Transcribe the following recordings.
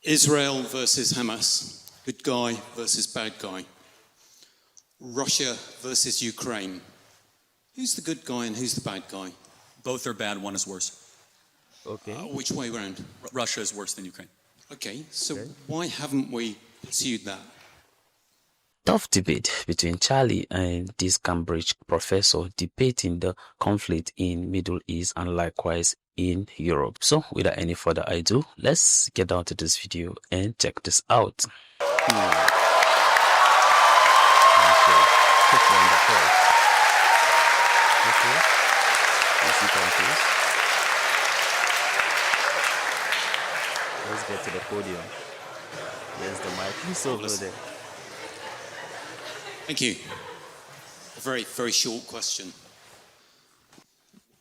Israel versus Hamas, good guy versus bad guy. Russia versus Ukraine. Who's the good guy and who's the bad guy? Both are bad, one is worse. Okay. Which way round? Russia is worse than Ukraine. Okay, so why haven't we pursued that? Tough debate between Charlie and this Cambridge professor debating the conflict in Middle East and likewise in Europe. So without any further ado, let's get down to this video and check this out. Let's get to the podium. There's the mic. It's over there. Thank you. A very, very short question.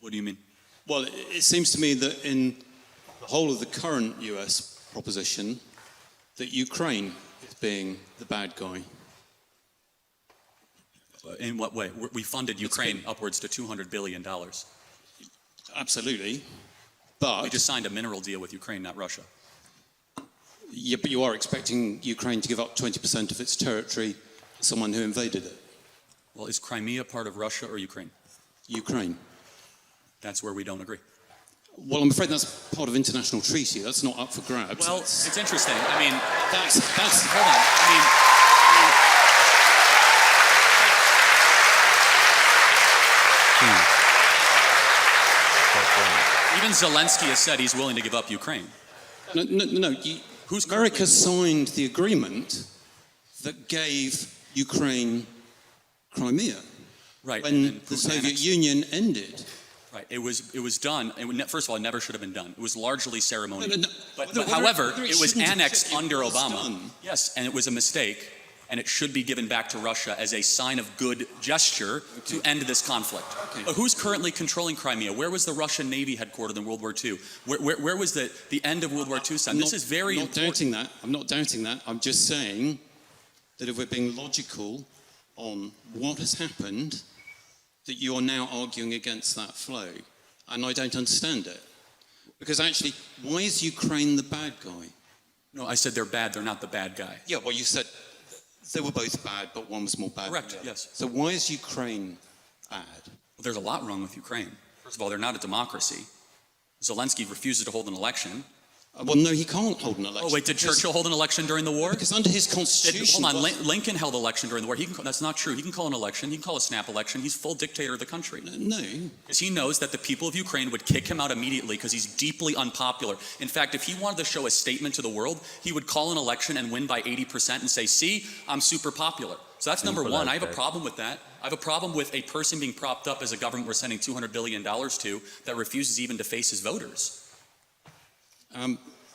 What do you mean? Well, it seems to me that in the whole of the current US proposition, that Ukraine is being the bad guy. In what way? We funded Ukraine upwards to $200 billion. Absolutely. But We just signed a mineral deal with Ukraine, not Russia. yeah, but you are expecting Ukraine to give up 20% of its territory to someone who invaded it. Well, is Crimea part of Russia or Ukraine? Ukraine. That's where we don't agree. Well, I'm afraid that's part of international treaty. That's not up for grabs. Well, it's interesting. I mean, that's hold on. I mean, even Zelenskyy has said he's willing to give up Ukraine. no. America signed the agreement that gave Ukraine Crimea. Right. When the Soviet Union ended. Right. It was done. First of all, it never should have been done. It was largely ceremonial. No. But however, it was annexed under was Obama. done. Yes, and it was a mistake, and it should be given back to Russia as a sign of good gesture to end this conflict. Okay. But who's currently controlling Crimea? Where was the Russian Navy headquartered in World War II? Where was the end of World War II signed? This is very important. I'm not doubting that. I'm just saying that if we're being logical on what has happened, that you are now arguing against that flow. And I don't understand it. Because actually, why is Ukraine the bad guy? No, I said they're bad. They're not the bad guy. Yeah, well, you said they were both bad, but one was more bad. Correct, than the other. yes. So why is Ukraine bad? Well, there's a lot wrong with Ukraine. First of all, they're not a democracy. Zelenskyy refuses to hold an election. Well, no, he can't hold an election. Oh, wait, did Churchill hold an election during the war? Because under his constitution... Hold on, Lincoln held an election during the war. That's not true. He can call an election. He can call a snap election. He's full dictator of the country. No. Because he knows that the people of Ukraine would kick him out immediately because he's deeply unpopular. In fact, if he wanted to show a statement to the world, he would call an election and win by 80% and say, see, I'm super popular. So that's number one. I have a problem with that. I have a problem with a person being propped up as a government we're sending $200 billion to that refuses even to face his voters.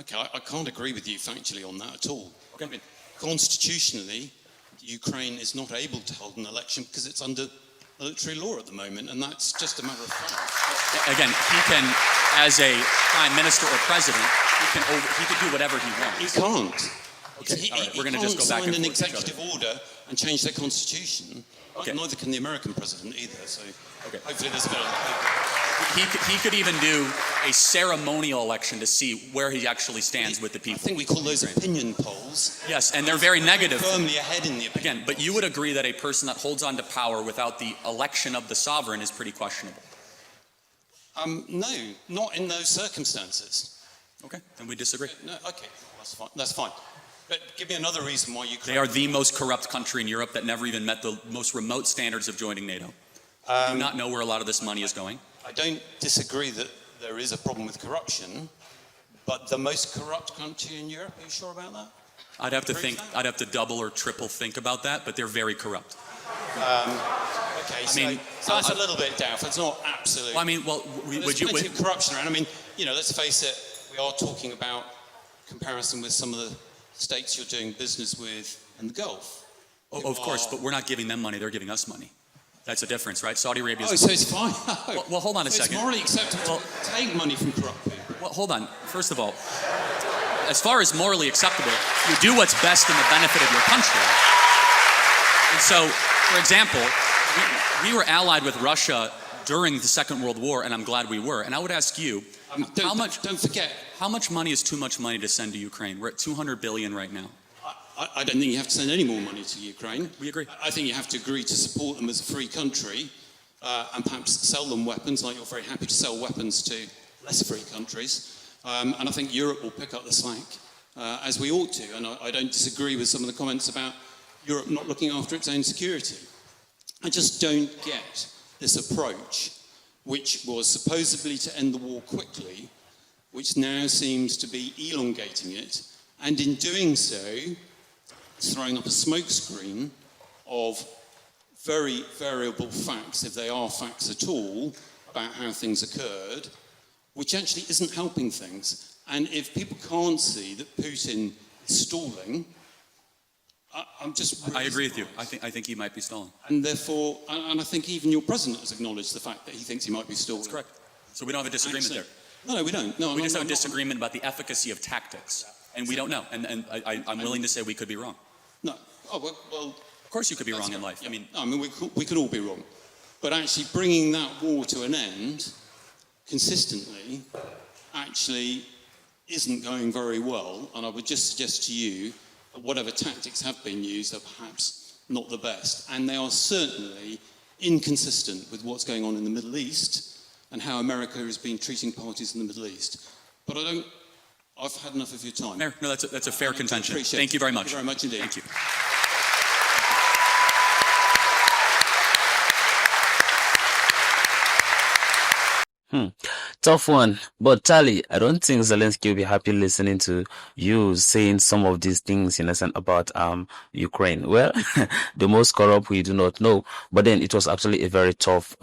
Okay, I can't agree with you factually on that at all. Okay. I mean, constitutionally, Ukraine is not able to hold an election because it's under military law at the moment, and that's just a matter of fact. Again, he can, as a prime minister or president, he can do whatever he wants. He can't. Okay, all right, we're going to He just go back can't and sign an forth with each executive other. order and change their constitution. Okay. Neither can the American president either, so Okay. hopefully there's a bit of... He could even do a ceremonial election to see where he actually stands with the I people. think we call those opinion polls. Yes, and they're very negative. Firmly ahead in the opinion. Again, but you would agree that a person that holds on to power without the election of the sovereign is pretty questionable. No, not in those circumstances. Okay, then we disagree. No, okay, that's fine. But give me another reason why Ukraine... They are the most corrupt country in Europe that never even met the most remote standards of joining NATO. Do not know where a lot of this money is going. I don't disagree that there is a problem with corruption, but the most corrupt country in Europe, are you sure about that? I'd have to think, I'd have to double or triple think about that, but they're very corrupt. Okay, so that's a little bit doubtful. It's not absolute. Well, I mean, well, There's plenty of corruption around. I mean, let's face it, we are talking about comparison with some of the states you're doing business with in the Gulf. Oh, of course, but we're not giving them money, they're giving us money. That's the difference, right? Saudi Arabia is... Oh, so it's fine. Well, hold on a second. It's morally acceptable to take money from corrupt people. Well, hold on. First of all, as far as morally acceptable, you do what's best in the benefit of your country. And so, for example, we were allied with Russia during the Second World War, and I'm glad we were. And I would ask you, how much... Don't forget, How much money is too much money to send to Ukraine? We're at 200 billion right now. I don't think you have to send any more money to Ukraine. We agree. I think you have to agree to support them as a free country and perhaps sell them weapons, like you're very happy to sell weapons to less free countries. And I think Europe will pick up the slack, as we ought to. And I don't disagree with some of the comments about Europe not looking after its own security. I just don't get this approach, which was supposedly to end the war quickly, which now seems to be elongating it, and in doing so, throwing up a smokescreen of very variable facts, if they are facts at all, about how things occurred, which actually isn't helping things. And if people can't see that Putin is stalling, I'm just really I agree with you. surprised. I think he might be stalling. And therefore, and I think even your president has acknowledged the fact that he thinks he might be stalling. That's correct. So we don't have a disagreement there. No, we don't. No, We just have a disagreement about the efficacy of tactics. And we don't know. And I'm willing to say we could be wrong. No. Oh, well, Of course you could be wrong in life. yeah. I mean, we could all be wrong. But actually bringing that war to an end consistently actually isn't going very well. And I would just suggest to you that whatever tactics have been used are perhaps not the best. And they are certainly inconsistent with what's going on in the Middle East and how America has been treating parties in the Middle East. But I've had enough of your time. no, that's a fair contention. Appreciate Thank it. you very much. Thank you very much indeed. Thank you. Tough one. But Charlie, I don't think Zelenskyy will be happy listening to you saying some of these things in a sense about Ukraine. Well, the most corrupt we do not know. But then it was actually a very tough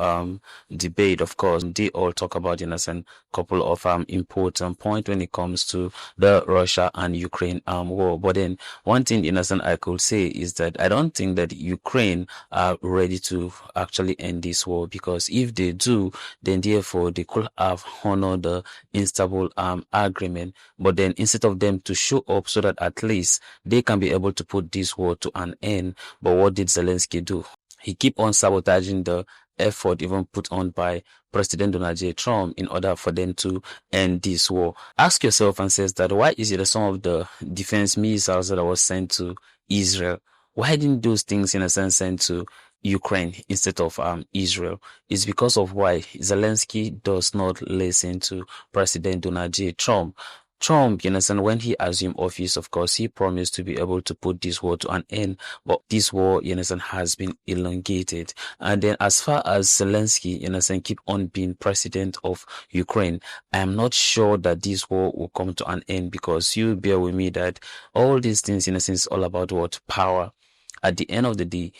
debate, of course. They all talk about in a sense couple of important points when it comes to the Russia and Ukraine war. But then one thing in a sense I could say is that I don't think that Ukraine are ready to actually end this war, because if they do, then therefore they could have honored the Istanbul agreement. But then instead of them to show up so that at least they can be able to put this war to an end, but what did Zelenskyy do? He keep on sabotaging the effort even put on by President Donald J. Trump in order for them to end this war. Ask yourself and says that why is it that some of the defense missiles that was sent to Israel, why didn't those things in a sense sent to Ukraine instead of Israel? It's because of why Zelenskyy does not listen to President Donald J. Trump. Trump, you understand, when he assumed office, of course, he promised to be able to put this war to an end, but this war, you understand, has been elongated. And then as far as Zelenskyy, you understand, keep on being president of Ukraine, I am not sure that this war will come to an end, because you bear with me that all these things, in a sense, all about what? Power. At the end of the day,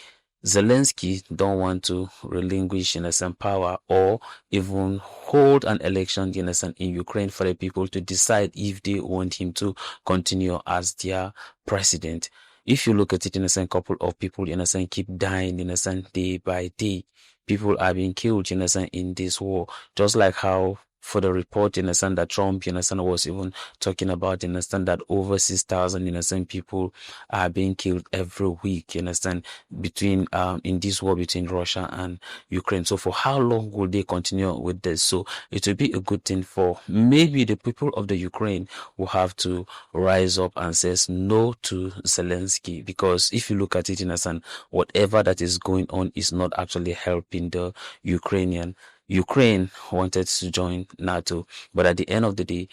Zelenskyy don't want to relinquish innocent power or even hold an election innocent in Ukraine for the people to decide if they want him to continue as their president. If you look at it, innocent couple of people innocent keep dying innocent day by day. People are being killed innocent in this war, just like how for the report, you understand, that Trump, you understand, was even talking about, you understand, that over 6,000, you understand, people are being killed every week, you understand, between, in this war between Russia and Ukraine. So for how long will they continue with this? So it will be a good thing for maybe the people of the Ukraine will have to rise up and says no to Zelenskyy, because if you look at it, you understand, whatever that is going on is not actually helping the Ukrainian. Ukraine wanted to join NATO, but at the end of the day,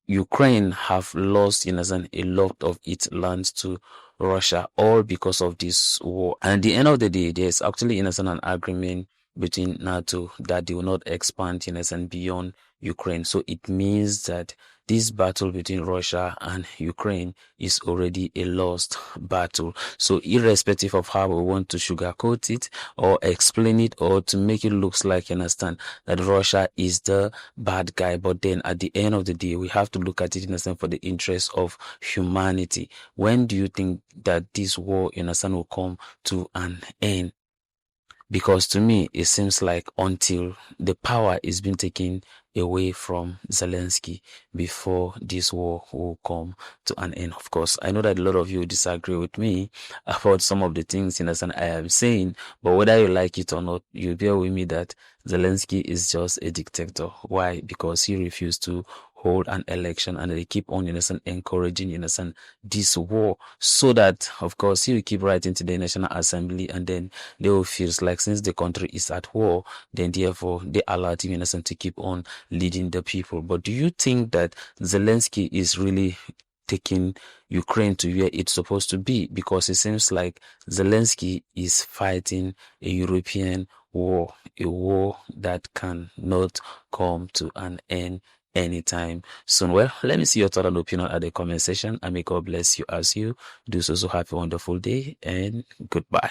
Ukraine have lost, you know, a lot of its lands to Russia, all because of this war. And at the end of the day, there's actually, you know, an agreement between NATO that they will not expand, you know, beyond Ukraine. So it means that this battle between Russia and Ukraine is already a lost battle. So irrespective of how we want to sugarcoat it or explain it or to make it look like, you understand, that Russia is the bad guy, but then at the end of the day, we have to look at it, you understand, for the interest of humanity. When do you think that this war, you understand, will come to an end? Because to me, it seems like until the power is being taken away from Zelenskyy before this war will come to an end. Of course, I know that a lot of you disagree with me about some of the things, you understand, I am saying, but whether you like it or not, you bear with me that Zelenskyy is just a dictator. Why? Because he refused to hold an election, and they keep on, encouraging, this war, so that, of course, he will keep writing to the National Assembly, and then they will feel like since the country is at war, then therefore they allowed him, to keep on leading the people. But do you think that Zelenskyy is really taking Ukraine to where it's supposed to be? Because it seems like Zelenskyy is fighting a European war, a war that cannot come to an end anytime soon. Well, let me see your thought and opinion at the comment section, and may God bless you as you do so. Have a wonderful day, and goodbye.